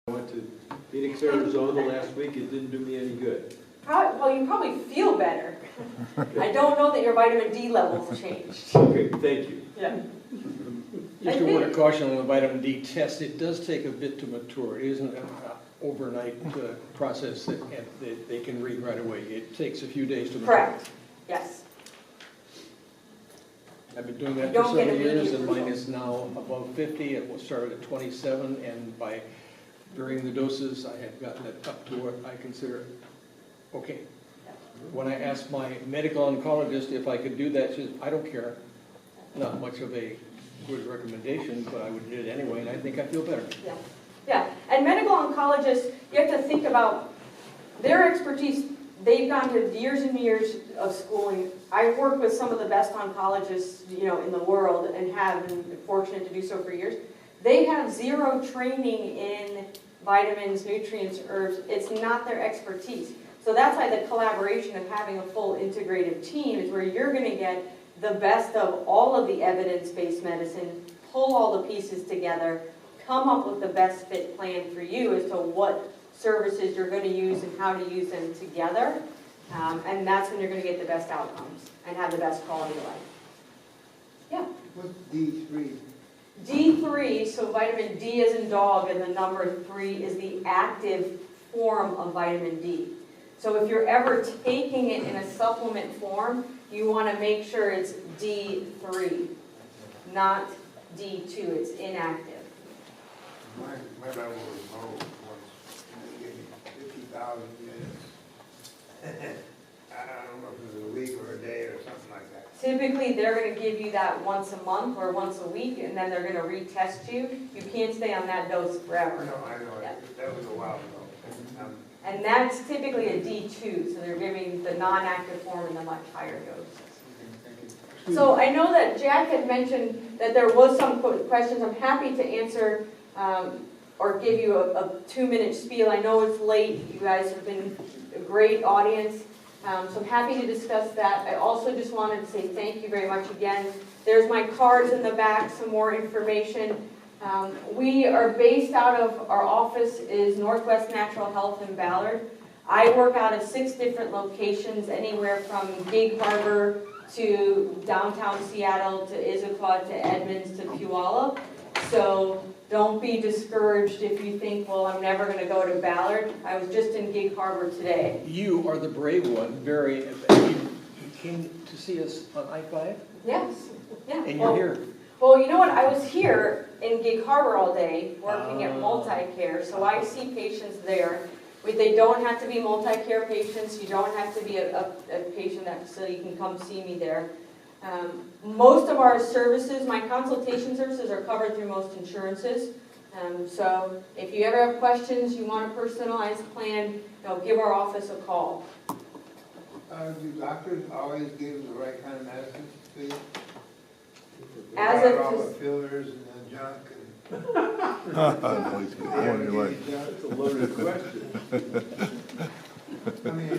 I went to Phoenix, Arizona last week. It didn't do me any good. Well, you probably feel better. I don't know that your vitamin D levels changed. Okay, thank you. Yeah. Just a word of caution on the vitamin D test. It does take a bit to mature. It isn't an overnight process that they can read right away. It takes a few days to mature. Correct. Yes. I've been doing that You for don't get several years, immediate and mine results. is now above 50. It was started at 27, and by varying the doses, I have gotten it up to what I consider okay. When I asked my medical oncologist if I could do that, she said, I don't care. Not much of a good recommendation, but I would do it anyway, and I think I feel better. Yeah. Yeah. And medical oncologists, you have to think about their expertise. They've gone to years and years of schooling. I've worked with some of the best oncologists, in the world, and have been fortunate to do so for years. They have zero training in vitamins, nutrients, herbs. It's not their expertise. So that's why the collaboration of having a full integrative team is where you're going to get the best of all of the evidence-based medicine, pull all the pieces together, come up with the best fit plan for you as to what services you're going to use and how to use them together. And that's when you're going to get the best outcomes and have the best quality of life. Yeah. What's D3? D3, so vitamin D as in dog, and the number 3 is the active form of vitamin D. So if you're ever taking it in a supplement form, you want to make sure it's D3, not D2. It's inactive. My level was low once. They gave me 50,000 units. I don't know if it was a week or a day or something like that. Typically, they're going to give you that once a month or once a week, and then they're going to retest you. You can't stay on that dose forever. No, I know. Yeah. That was a while ago. And that's typically a D2, so they're giving the non-active form in the much higher doses. So I know that Jack had mentioned that there was some questions. I'm happy to answer or give you a 2-minute spiel. I know it's late. You guys have been a great audience. So I'm happy to discuss that. I also just wanted to say thank you very much again. There's my cards in the back, some more information. We are based out of, our office is Northwest Natural Health in Ballard. I work out of 6 different locations, anywhere from Gig Harbor to downtown Seattle to Issaquah to Edmonds to Puyallup. So don't be discouraged if you think, well, I'm never going to go to Ballard. I was just in Gig Harbor today. You are the brave one. You came to see us on I-5? Yes. Yeah. And you're here. Well, you know what? I was here in Gig Harbor all day working at multi-care, so I see patients there. They don't have to be multi-care patients. You don't have to be a patient at that facility. You can come see me there. Most of our services, my consultation services, are covered through most insurances. So if you ever have questions, you want a personalized plan, give our office a call. Do doctors always give the right kind of medicine to you? As They a got all the phys- fillers and the junk and... No, he's good. They ever You're give right. you junk? That's a loaded question. I mean,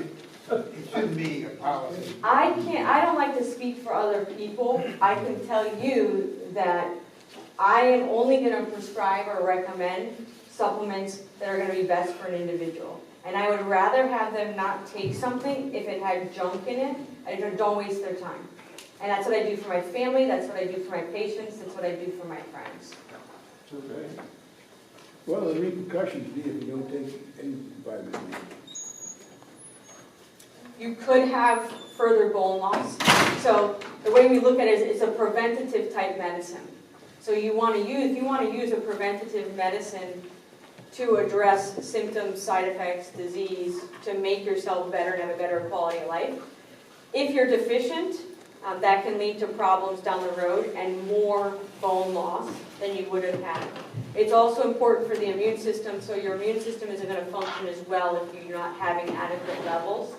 it shouldn't be a policy. I don't like to speak for other people. I can tell you that I am only going to prescribe or recommend supplements that are going to be best for an individual. And I would rather have them not take something if it had junk in it. I don't waste their time. And that's what I do for my family, that's what I do for my patients, that's what I do for my friends. Okay. Well, the repercussions be if you don't take any vitamin D. You could have further bone loss. So the way we look at it is it's a preventative type medicine. So if you want to use a preventative medicine to address symptoms, side effects, disease, to make yourself better and have a better quality of life. If you're deficient, that can lead to problems down the road and more bone loss than you would have had. It's also important for the immune system, so your immune system isn't going to function as well if you're not having adequate levels.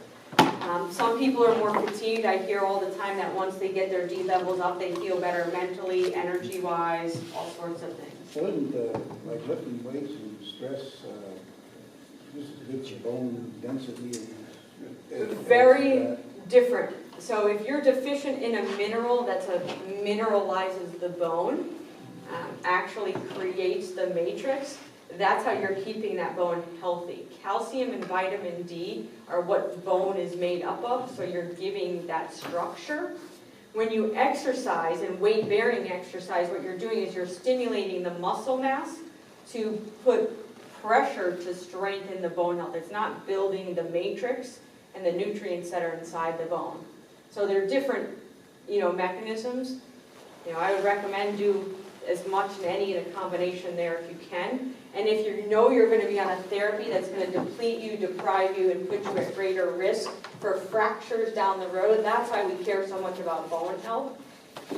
Some people are more fatigued. I hear all the time that once they get their D levels up, they feel better mentally, energy-wise, all sorts of things. Wasn't like lifting weights and stress just good for bone density? Very different. So if you're deficient in a mineral that mineralizes the bone, actually creates the matrix, That's how you're keeping that bone healthy. Calcium and vitamin D are what bone is made up of, so you're giving that structure. When you exercise, and weight-bearing exercise, what you're doing is you're stimulating the muscle mass to put pressure to strengthen the bone health. It's not building the matrix and the nutrients that are inside the bone. So there are different, mechanisms. I would recommend do as much in any in a combination there if you can. And if you know you're going to be on a therapy that's going to deplete you, deprive you, and put you at greater risk for fractures down the road, that's why we care so much about bone health.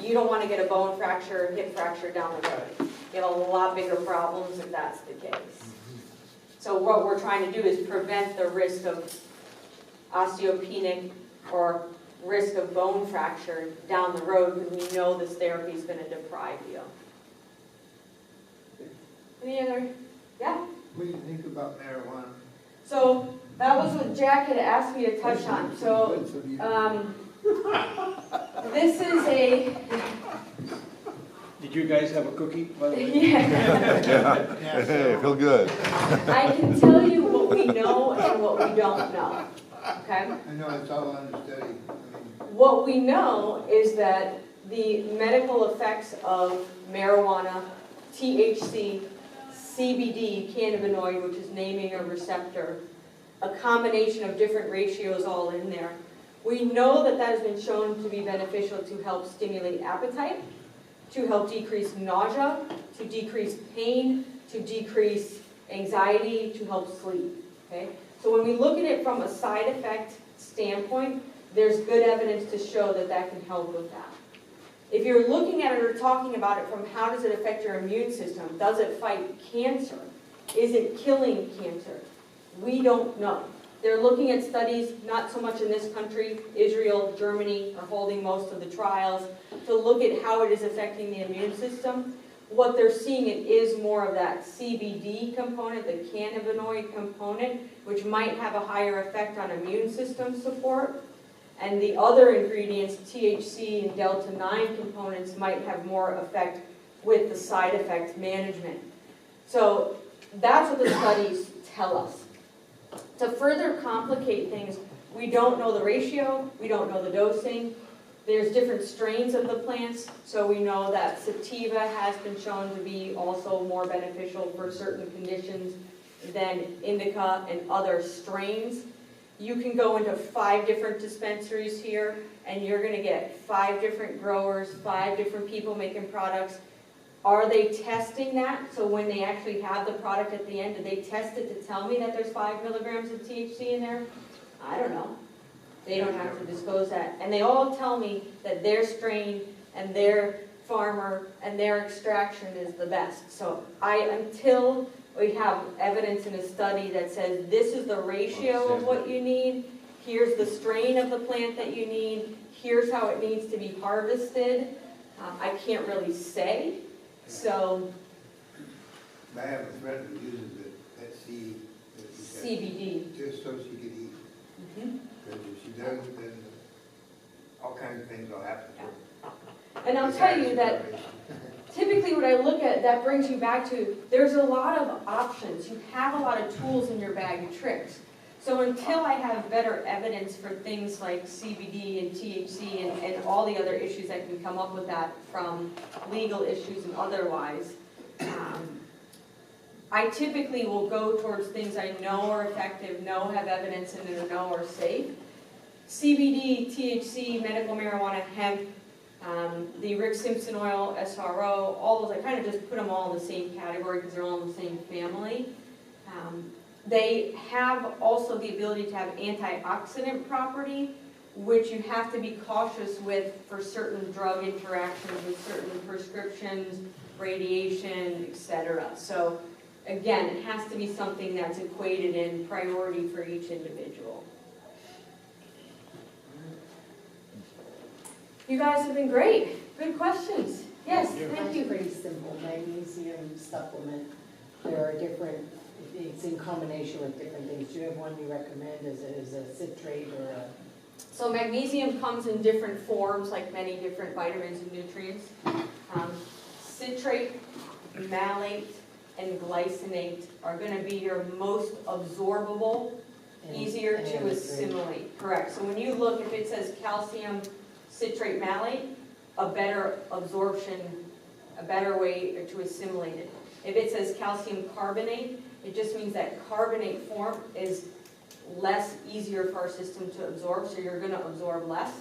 You don't want to get a bone fracture, hip fracture down the road. You have a lot bigger problems if that's the case. So what we're trying to do is prevent the risk of osteopenic or risk of bone fracture down the road because we know this therapy is going to deprive you. Any other? Yeah? What do you think about marijuana? So that was what Jack had asked me to touch on. So this is a... Did you guys have a cookie, by the way? Yeah. Yeah, hey, feel good. I can tell you what we know and what we don't know. Okay? I know it's all understudy. What we know is that the medical effects of marijuana, THC, CBD, cannabinoid, which is naming a receptor, a combination of different ratios all in there. We know that that has been shown to be beneficial to help stimulate appetite, to help decrease nausea, to decrease pain, to decrease anxiety, to help sleep. Okay? So when we look at it from a side effect standpoint, there's good evidence to show that that can help with that. If you're looking at it or talking about it from how does it affect your immune system, does it fight cancer? Is it killing cancer? We don't know. They're looking at studies, not so much in this country, Israel, Germany are holding most of the trials, to look at how it is affecting the immune system. What they're seeing, it is more of that CBD component, the cannabinoid component, which might have a higher effect on immune system support. And the other ingredients, THC and delta-9 components, might have more effect with the side effect management. So that's what the studies tell us. To further complicate things, we don't know the ratio, we don't know the dosing. There's different strains of the plants, so we know that sativa has been shown to be also more beneficial for certain conditions than indica and other strains. You can go into 5 different dispensaries here, and you're going to get 5 different growers, 5 different people making products. Are they testing that? So when they actually have the product at the end, do they test it to tell me that there's 5 milligrams of THC in there? I don't know. They don't have to disclose that. And they all tell me that their strain and their farmer and their extraction is the best. So until we have evidence in a study that says this is the ratio of what you need, here's the strain of the plant that you need, here's how it needs to be harvested, I can't really say. So I have a friend who uses it, that seed. CBD. Just so she can eat. Because if she doesn't, then all kinds of things will happen to her. And I'll tell you that typically what I look at, that brings you back to, there's a lot of options. You have a lot of tools in your bag of tricks. So until I have better evidence for things like CBD and THC and all the other issues that can come up with that from legal issues and otherwise, I typically will go towards things I know are effective, know have evidence in it, or know are safe. CBD, THC, medical marijuana, hemp, the Rick Simpson oil, SRO, all those, I kind of just put them all in the same category because they're all in the same family. They have also the ability to have antioxidant property, which you have to be cautious with for certain drug interactions with certain prescriptions, radiation, etc. So again, it has to be something that's equated in priority for each individual. You guys have been great. Good questions. Yes, thank you. It's pretty simple, magnesium supplement. There are different, it's in combination with different things. Do you have one you recommend as a citrate or a? So magnesium comes in different forms, like many different vitamins and nutrients. Citrate, malate, and glycinate are gonna be your most absorbable, And- easier and to the other three. assimilate. Correct, so when you look, if it says calcium citrate malate, a better absorption, a better way to assimilate it. If it says calcium carbonate, it just means that carbonate form is less easier for our system to absorb, so you're gonna absorb less.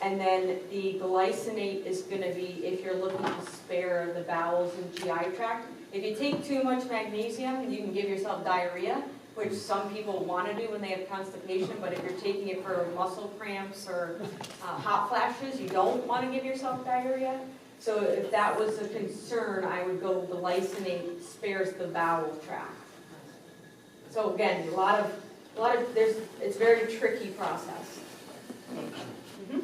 And then the glycinate is gonna be if you're looking to spare the bowels and GI tract. If you take too much magnesium, you can give yourself diarrhea, which some people wanna do when they have constipation, but if you're taking it for muscle cramps or hot flashes, you don't wanna give yourself diarrhea. So if that was a concern, I would go glycinate spares the bowel tract. So again, it's a very tricky process. You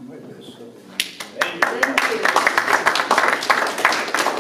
might miss something. Thank you.